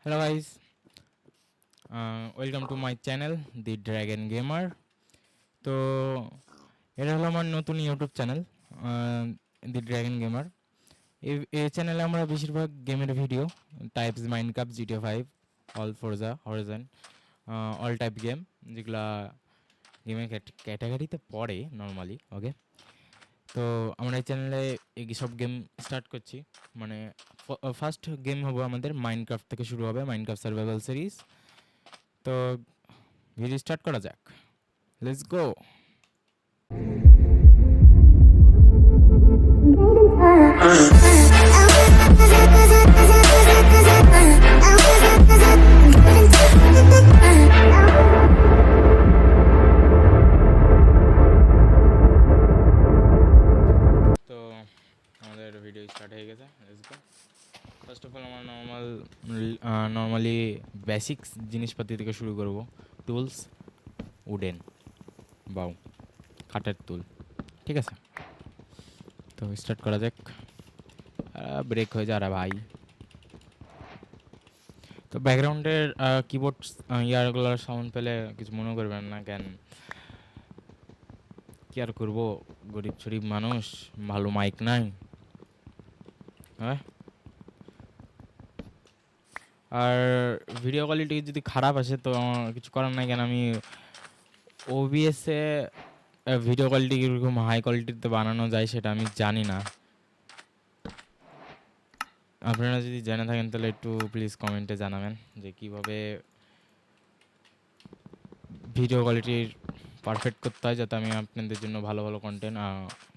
Hello guys, welcome to my channel The Dragon Gamer. তো এটা হলো আমার নতুন ইউটিউব চ্যানেল দি ড্রাগন গেমার। এই চ্যানেলে আমরা বেশিরভাগ গেমের video types Minecraft, GTA 5, all Forza Horizon, all type game যেগুলা গেমের ক্যাটাগরিতে পড়ে নর্মালি। ওকে, তো আমরা এই চ্যানেলে এইসব গেম স্টার্ট করছি। মানে ফার্স্ট গেম হবে আমাদের মাইনক্রাফট থেকে শুরু হবে, মাইনক্রাফট সার্ভাইভাল সিরিজ। তো ভিডিও স্টার্ট করা যাক, লেটস গো। তো আমাদের ভিডিও স্টার্ট হয়ে গেছে, let's go. First of all আমরা নর্মালি বেসিক্স জিনিসপাতি থেকে শুরু করব। টুলস, উডেন বাউ, কাঠের টুল, ঠিক আছে। তো স্টার্ট করা যাক। ব্রেক হয়ে যা রে ভাই। তো ব্যাকগ্রাউন্ডের কিবোর্ড ইয়ারগুলোর সাউন্ড পেলে কিছু মনে করবেন না, কেন কি আর করবো, গরিব শরীফ মানুষ, ভালো মাইক নাই। হ্যাঁ, আর ভিডিও কোয়ালিটি যদি খারাপ আসে তো কিছু করার নাই, কেন আমি ওবিএসে ভিডিও কোয়ালিটি কীরকম হাই কোয়ালিটিতে বানানো যায় সেটা আমি জানি না। আপনারা যদি জেনে থাকেন তাহলে একটু প্লিজ কমেন্টে জানাবেন যে কীভাবে ভিডিও কোয়ালিটির পারফেক্ট করতে হয়, যাতে আমি আপনাদের জন্য ভালো ভালো কন্টেন্ট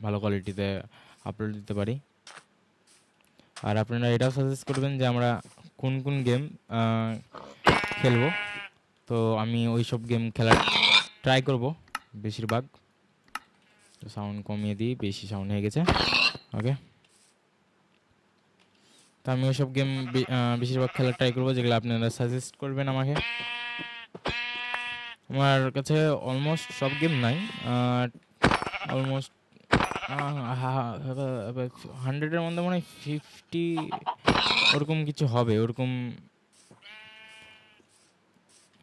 ভালো কোয়ালিটিতে আপলোড দিতে পারি। আর আপনারা এটাও সাজেস্ট করবেন যে আমরা কোন কোন গেম খেলবো, তো আমি ওই সব গেম খেলার ট্রাই করব বেশিরভাগ। তো সাউন্ড কমিয়ে দিই, বেশি সাউন্ড হয়ে গেছে। ওকে, তো আমি ওই সব গেম বেশিরভাগ খেলার ট্রাই করবো যেগুলো আপনারা সাজেস্ট করবেন আমাকে। আমার কাছে অলমোস্ট সব গেম নাই, অলমোস্ট 100-এর মধ্যে মনে হয় 50 ওরকম কিছু হবে, ওরকম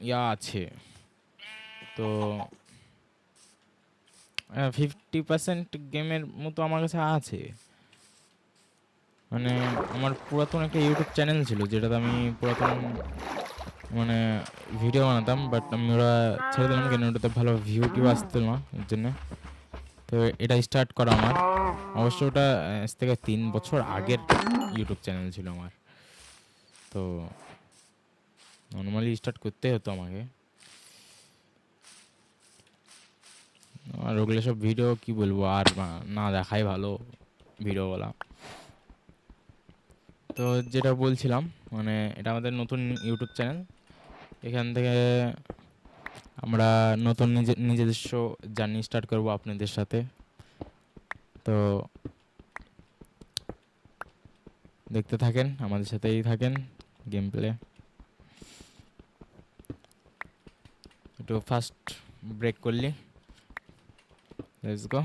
ইয়া আছে। তো 50% গেমের মতো আমার কাছে আছে। মানে আমার পুরাতন একটা ইউটিউব চ্যানেল ছিল যেটাতে আমি পুরাতন মানে ভিডিও বানাতাম, বাট আমি ওরা ছেড়ে দিলাম কেন, ওটাতে ভালো ভিউ টিউ আসতো না এর জন্য। তো এটা স্টার্ট করা আমার, অবশ্য ওটা আজ থেকে 3 বছর আগের ইউটিউব চ্যানেল ছিল আমার। তো নর্মালি স্টার্ট করতে হতো আমাকে, আর ওগুলো সব ভিডিও কি বলবো, আর না দেখাই ভালো ভিডিওগুলা। তো যেটা বলছিলাম, মানে এটা আমাদের নতুন ইউটিউব চ্যানেল, এখান থেকে আমরা নতুন নিজস্ব জার্নি স্টার্ট করব আপনাদের সাথে। তো দেখতে থাকেন, আমাদের সাথেই থাকেন। গেম প্লে একটু ফাস্ট ব্রেক করলি, লেটস গো।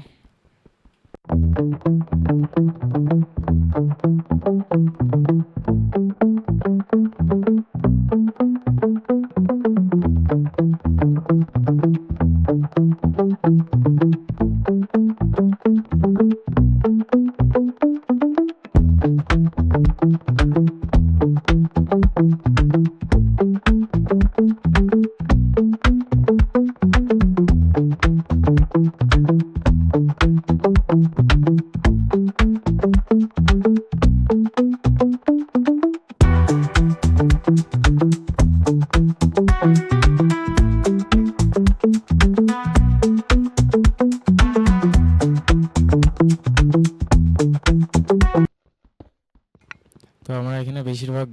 তো আমরা এখানে বেশিরভাগ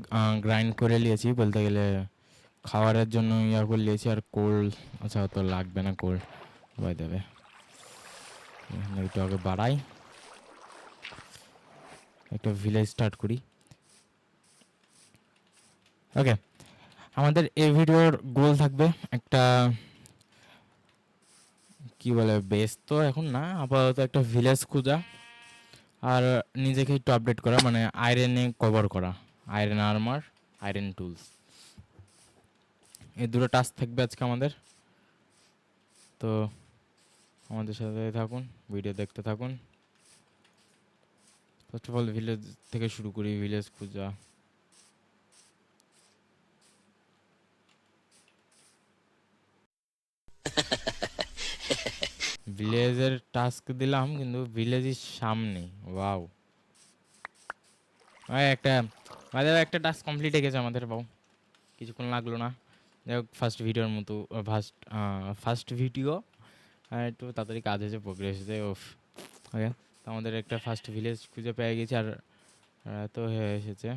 গ্রাইন্ড করে নিয়েছি, বলতে গেলে খাবারের জন্য ইয়া করে নিয়েছি। আর কোল, আচ্ছা তো লাগবে না কোল, সবাই দেবে। এখানে একটু আগে বাড়াই, একটা ভিলেজ স্টার্ট করি। ওকে, আমাদের এই ভিডিওর গোল থাকবে একটা, কি বলে, বেস তো এখন না, আপাতত একটা ভিলেজ খোঁজা আর নিজেকে একটু আপডেট করা, মানে আয়রনে কভার করা, আয়রন আর্মার, আয়রন টুলস। এই দুটো টাস্ক থাকবে আজকে আমাদের। তো আমাদের সাথে থাকুন, ভিডিও দেখতে থাকুন। ফার্স্ট অফ অল ভিলেজ থেকে শুরু করি, ভিলেজ খোঁজা। ভিলেজের টাস্ক দিলাম কিন্তু ভিলেজের সামনে। ওয়াও, একটা আমাদের একটা টাস্ক কমপ্লিট হয়ে গেছে আমাদের। বাউ, কিছুক্ষণ লাগলো না। যাই হোক, ফার্স্ট ভিডিওর মতো ফার্স্ট ভিডিও একটু তাড়াতাড়ি কাজ হয়েছে, প্রোগ্রেস হয়েছে। ওফ, ওকে। তো আমাদের একটা ফার্স্ট ভিলেজ খুঁজে পেয়ে গেছি, আর তো হয়ে এসেছে।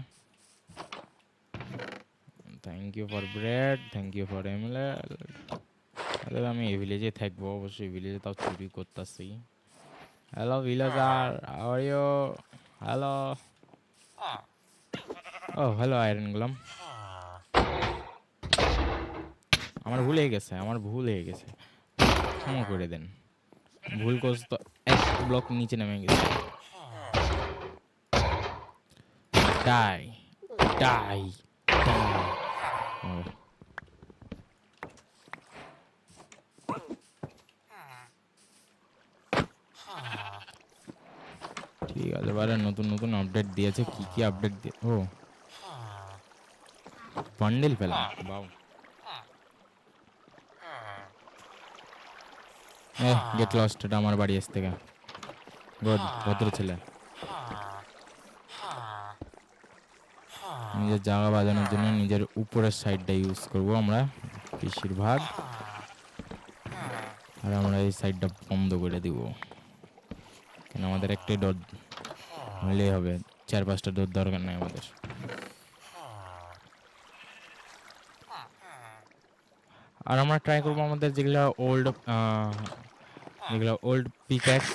Thank you for bread, thank you for emerald. আমি এই ভিলেজে থাকবো অবশ্যই, ভিলেজে তাও চুরি করতেছি। Hello villager, how are you? Hello. Oh hello iron golem. আমার ভুল হয়ে গেছে, আমার ভুল হয়ে গেছে, ক্ষমা করে দেন। ভুল করছ তো এক ব্লক নিচে নেমে গেছে। Die die die. ঠিক আছে, এবারে নতুন নতুন আপডেট দিয়েছে। কি কি আপডেট দিয়ে? ও, বান্ডেল পেলাম। বাউ, গেট লস্ট। এটা আমার বাড়ি এস থেকে। গুড, ভদ্র ছেলে। নিজের জায়গা বাজানোর জন্য নিজের উপরের সাইডটা ইউজ করব আমরা বেশিরভাগ, আর আমরা এই সাইডটা বন্ধ করে দিব। কেন আমাদের একটাই ডোর হলেই হবে, 4-5টা ডোর দরকার নাই আমাদের। আর আমরা ট্রাই করবো আমাদের যেগুলো ওল্ড পিক্যাক্স,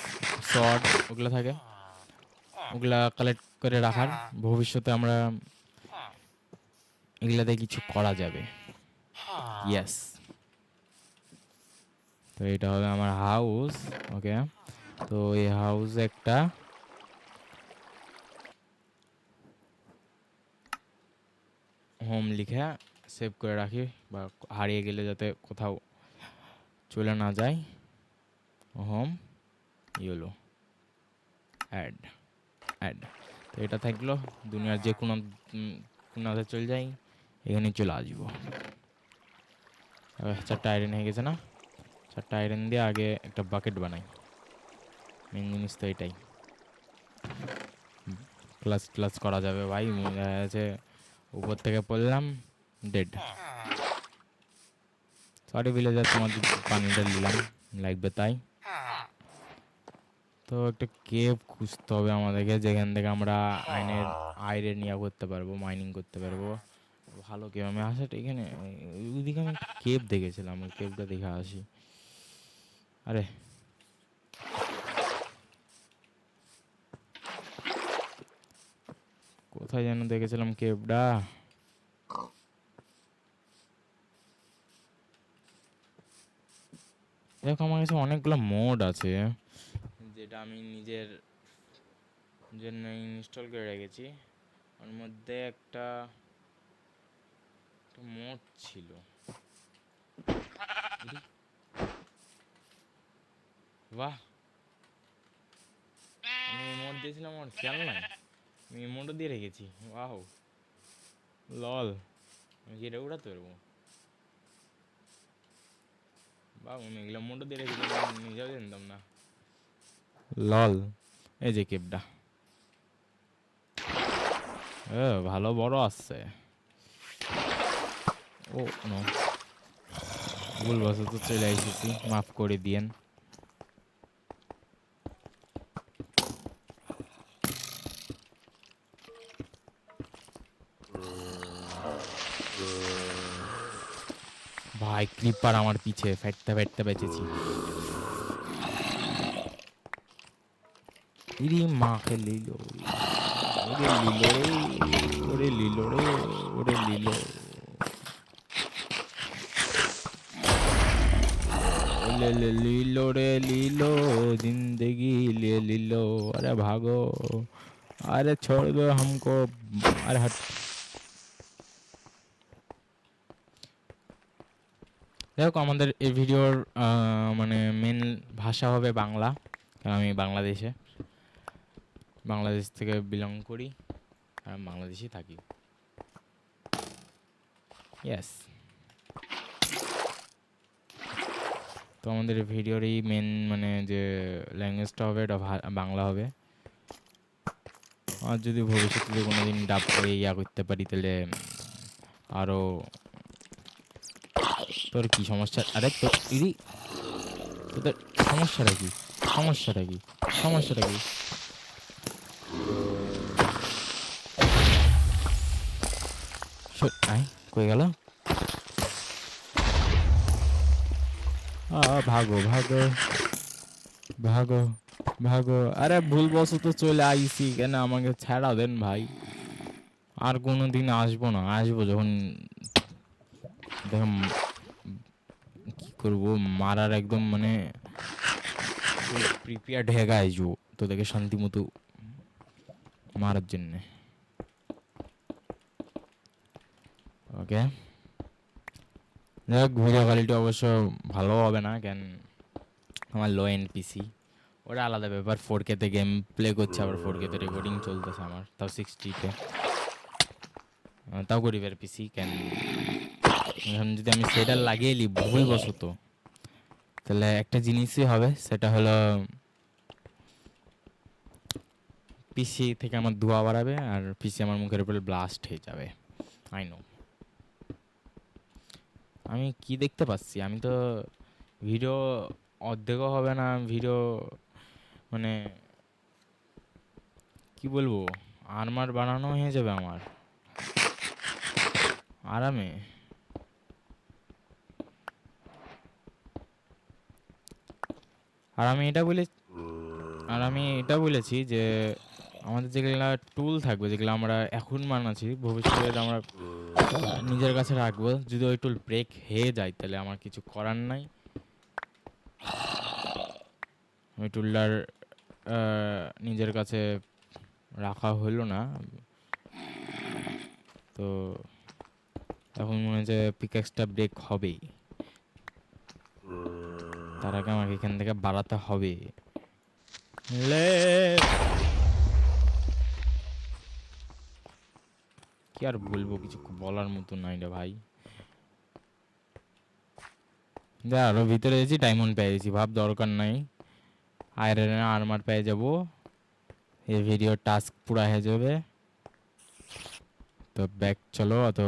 শর্ট ওগুলো থাকে, ওগুলা কালেক্ট করে রাখার। ভবিষ্যতে আমরা এগুলাতে কিছু করা যাবে। ইয়েস। তো এটা হবে আমার হাউস। ওকে, তো এই হাউস একটা হোম লিখে সেভ করে রাখি, বা হারিয়ে গেলে যাতে কোথাও চলে না যায়। Home yellow add add. তো এটা থাকলো, দুনিয়ার যে কোনো কোনাতে চলে যাই, এখানে চলে আসবো। 4টা আয়রন হয়ে গেছে না? 4টা আয়রন দিয়ে আগে একটা বাকেট বানাই। মেন জিনিস তো এটাই। ক্লাস ক্লাস করা যাবে ভাই। আছে উপর থেকে পড়লাম, ডেড। সরি ভিলেজার, তোমাদের পানিটা নিলাম, লাগবে তাই। তো একটা কেভ খুঁজতে হবে আমাদেরকে, যেখান থেকে আমরা আয়রন ইয়া করতে পারবো, মাইনিং করতে পারবো। ভালো কেভ। আমি আসাটা এখানে ওইদিকে আমি একটা কেভ দেখেছিলাম, ওই কেভটা দেখে আসি। আরে কোথায় যেন দেখেছিলাম কেভটা। দেখো, আমার কাছে অনেকগুলো মোড আছে, যেটা আমি নিজের জন্য ইনস্টল করে রেখেছি। ওর মধ্যে একটা মোড ছিল। বাহ, আমি মোড দিয়েছিলাম, আমার খেয়াল নাই। আমি মোডও দিয়ে রেখেছি। বাহ, লল, আমি কি এটা উড়াতে পারবো? বাহ, আমি এগুলো মোডও দিয়ে রেখেছি, নিজেও জানতাম না। লল, এই যে কেপটা ভালো বড় আসছে। ও নো, ভুলবশত চলে এসেছি, মাফ করে দিয়েন। ভাই ক্রিপার আমার পিছে ফেটতে ফেটতে বেঁচেছি। ইরি মাকে লিলো, ওরে লিলো রে, ওরে লিলো রে, ওরে লিলো, ले ले लीलो रे लीलो, जिंदगी ले लीलो। अरे भागो, अरे छोड़ दो हमको, अरे हट। যাই হোক, আমাদের এই ভিডিওর মানে মেন ভাষা হবে বাংলা, কারণ আমি বাংলাদেশ থেকে বিলং করি আর বাংলাদেশেই থাকি। ইয়েস। তো আমাদের ভিডিওর এই মেন মানে যে ল্যাঙ্গুয়েজটা হবে এটা বাংলা হবে। আর যদি ভবিষ্যতে যদি কোনো দিন ডাব করে করতে পারি তাহলে আরও। তোর কি সমস্যা? আরে তোদের সমস্যাটা কি? সমস্যাটা কি? সমস্যাটা কি? আয় কই গেল? ভাগো ভাগো ভাগো ভাগো। আরে ভুলবশত চলে আইসি, কেন আমাকে ছাড়া দেন ভাই। আর কোনো দিন আসবো না, আসবো যখন দেখ কি করবো মারার একদম মানে প্রিপেয়ার্ড হয়ে আসবো তোদেরকে শান্তি মতো মারার জন্যে। ওকে, দেখ ভিডিও কোয়ালিটি অবশ্য ভালো হবে না, কেন আমার লো এন্ড পিসি, ওটা আলাদা ব্যাপার। 4K তে গেম প্লে করছে, আবার 4K তে রেকর্ডিং চলতেছে আমার, তাও 60-তে, তাও গরিবের পিসি। কেন এখন যদি আমি সেটা লাগিয়ে নিই ভুলবশত, তাহলে একটা জিনিসই হবে, সেটা হলো পিসি থেকে আমার ধোঁয়া বাড়াবে আর পিসি আমার মুখের উপরে ব্লাস্ট হয়ে যাবে। I know. আমি কি দেখতে পাচ্ছি? আমি তো ভিডিও অর্ধেকও হবে না, ভিডিও মানে কি বলবো, আর্মার বানানো হয়ে যাবে আমার আরামে। আর আমি এটা বলে আর আমি এটা বলেছি যে আমাদের যেগুলো টুল থাকবে, যেগুলো আমরা এখন বানাচ্ছি, ভবিষ্যতে আমরা নিজের কাছে রাখবো। যদি ওই টুল ব্রেক হয়ে যায় তাহলে আমার কিছু করার নাই। ওই টুলটার নিজের কাছে রাখা হলো না, তো এখন মনে হচ্ছে পিক্যাক্সটা ব্রেক হবেই। তার আগে আমাকে এখান থেকে বাড়াতে হবে। কি আর বলবো, কিছু বলার মতো নাই রে ভাই। আরো ভিতরে গেছি, ডায়মন্ড পেয়ে গেছি, ভাব দরকার নাই। আয়রন আর্মার পেয়ে যাবো, এই ভিডিও টাস্ক পুরা হয়ে যাবে। তো ব্যাক চলো, অত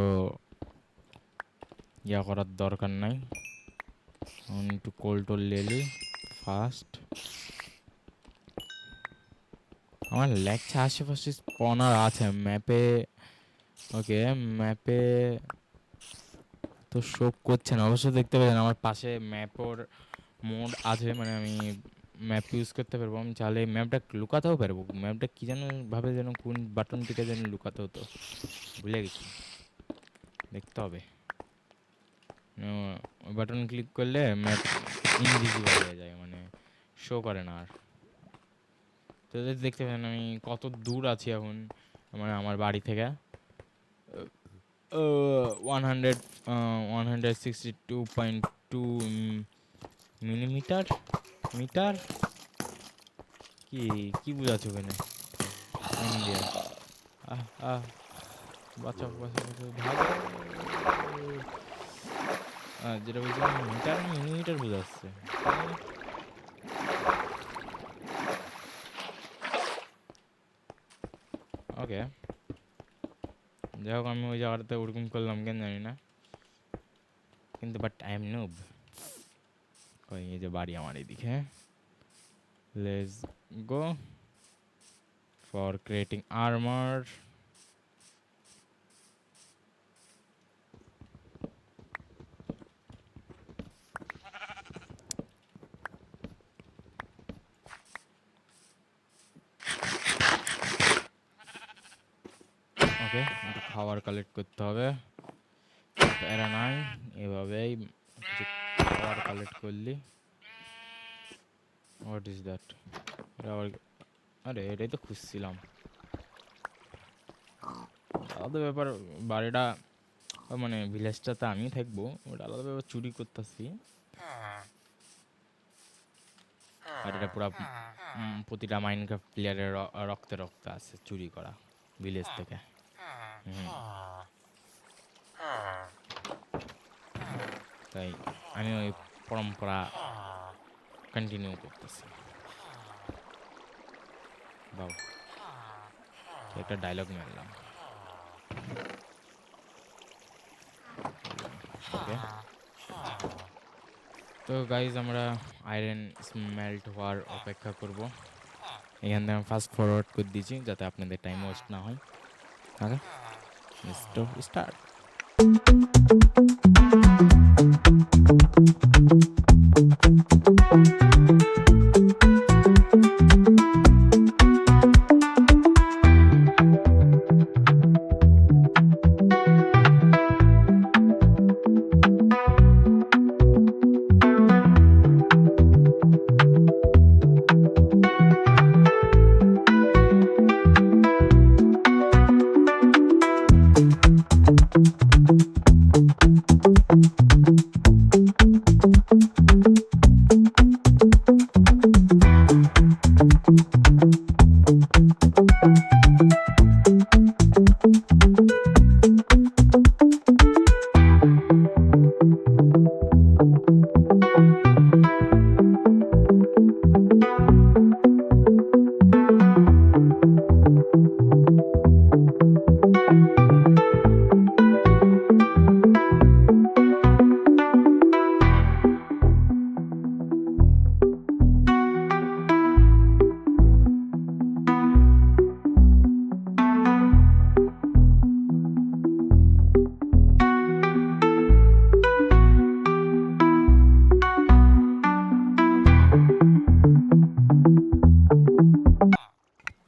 ইয়া করার দরকার নাই। একটু কোল টোল লেলি ফার্স্ট। আমার লেগছে আশেপাশে স্পনার আছে ম্যাপে। ওকে, ম্যাপে তো শো করছে না, অবশ্যই দেখতে পাচ্ছেন আমার পাশে ম্যাপর মোড আছে, মানে আমি ম্যাপ ইউজ করতে পারবো। আমি চাইলে ম্যাপটা লুকাতেও পারবো। ম্যাপটা কী যেন ভাবে, যেন কোন বাটন টিপে যেন লুকাতে হতো, ভুলে গেছি, দেখতে হবে। বাটন ক্লিক করলে ম্যাপ ইনভিজিবল হয়ে যায়, মানে শো করে না আর। তো দেখতে পাচ্ছেন আমি কত দূর আছি এখন, মানে আমার বাড়ি থেকে 162.2 মিলিমিটার মিটার। কি কি বোঝাচ্ছে ওখানে? ইন্ডিয়া। আহ আহ বাঁচাও বাঁচাও বাঁচাও, ভালো। যেটা বলছিলাম মিটার মিলিমিটার বোঝাচ্ছে। ওকে, যাই হোক, আমি ওই জায়গাটাতে ওরকম করলাম কেন জানি না, কিন্তু বাট আই এম নুব। ওই এই যে বাড়ি আমার এদিকে, let's go for creating armour. Okay, একটু খাবার কালেক্ট করতে হবে, প্যারা নাই। এভাবেই কিছু খাবার কালেক্ট করলি। What is that? এটা আবার, আরে এটাই তো খুঁজছিলাম। আলাদা ব্যাপার, বাড়িটা মানে ভিলেজটাতে আমি থাকবো, ওটা আলাদাভাবে চুরি করতেছি। আর এটা পুরা প্রতিটা মাইনক্রাফট প্লেয়ারের রক্তে রক্তে আছে চুরি করা ভিলেজ থেকে। তাই আমি ওই পরম্পরা কন্টিনিউ করতেছি। বাবু একটা ডায়লগ মারলাম। ওকে, তো গাইজ আমরা আয়রন স্মেল্ট হওয়ার অপেক্ষা করব। এখান থেকে আমি ফাস্ট ফরওয়ার্ড করে দিয়েছি যাতে আপনাদের টাইম ওয়েস্ট না হয়। ওকে, স্টার্ট।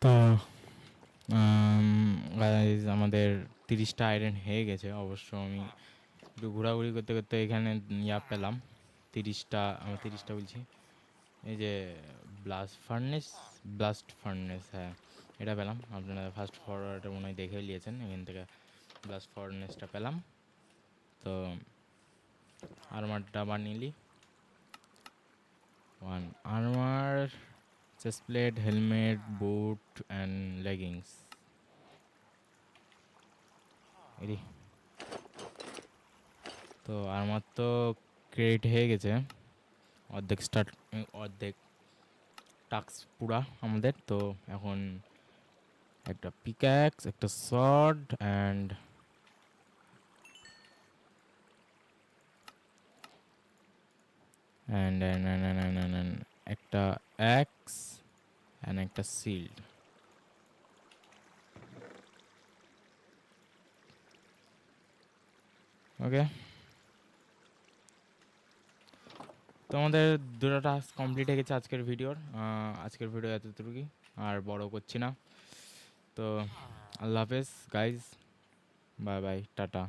তো গাইজ আমাদের 30টা আয়রন হয়ে গেছে। অবশ্য আমি একটু ঘোরাঘুরি করতে করতে এখানে পেলাম 30টা বলছি, এই যে ব্লাস্ট ফার্নেস, হ্যাঁ এটা পেলাম। আপনারা ফাস্ট ফরওয়ার্ডে মনে হয় দেখে নিয়েছেন, এখান থেকে ব্লাস্ট ফার্নেসটা পেলাম। তো আর্মারটা বানিয়ে one armour, chest plate, helmet, boot and leggings. এরি তো আর্মার তো ক্রিয়েট হয়ে গেছে, অর্ধেক টাস্ক পুরা আমাদের। তো এখন একটা পিক্যাক্স, একটা সর্ড অ্যান্ড একটা অ্যাক্স অ্যান্ড একটা শিল্ড। ওকে, তো আমাদের দুটো টাস্ক কমপ্লিট হয়ে গেছে আজকের ভিডিও এতটুকুই, আর বড় করছি না। তো আল্লাহ হাফেজ গাইজ, বাই বাই, টাটা।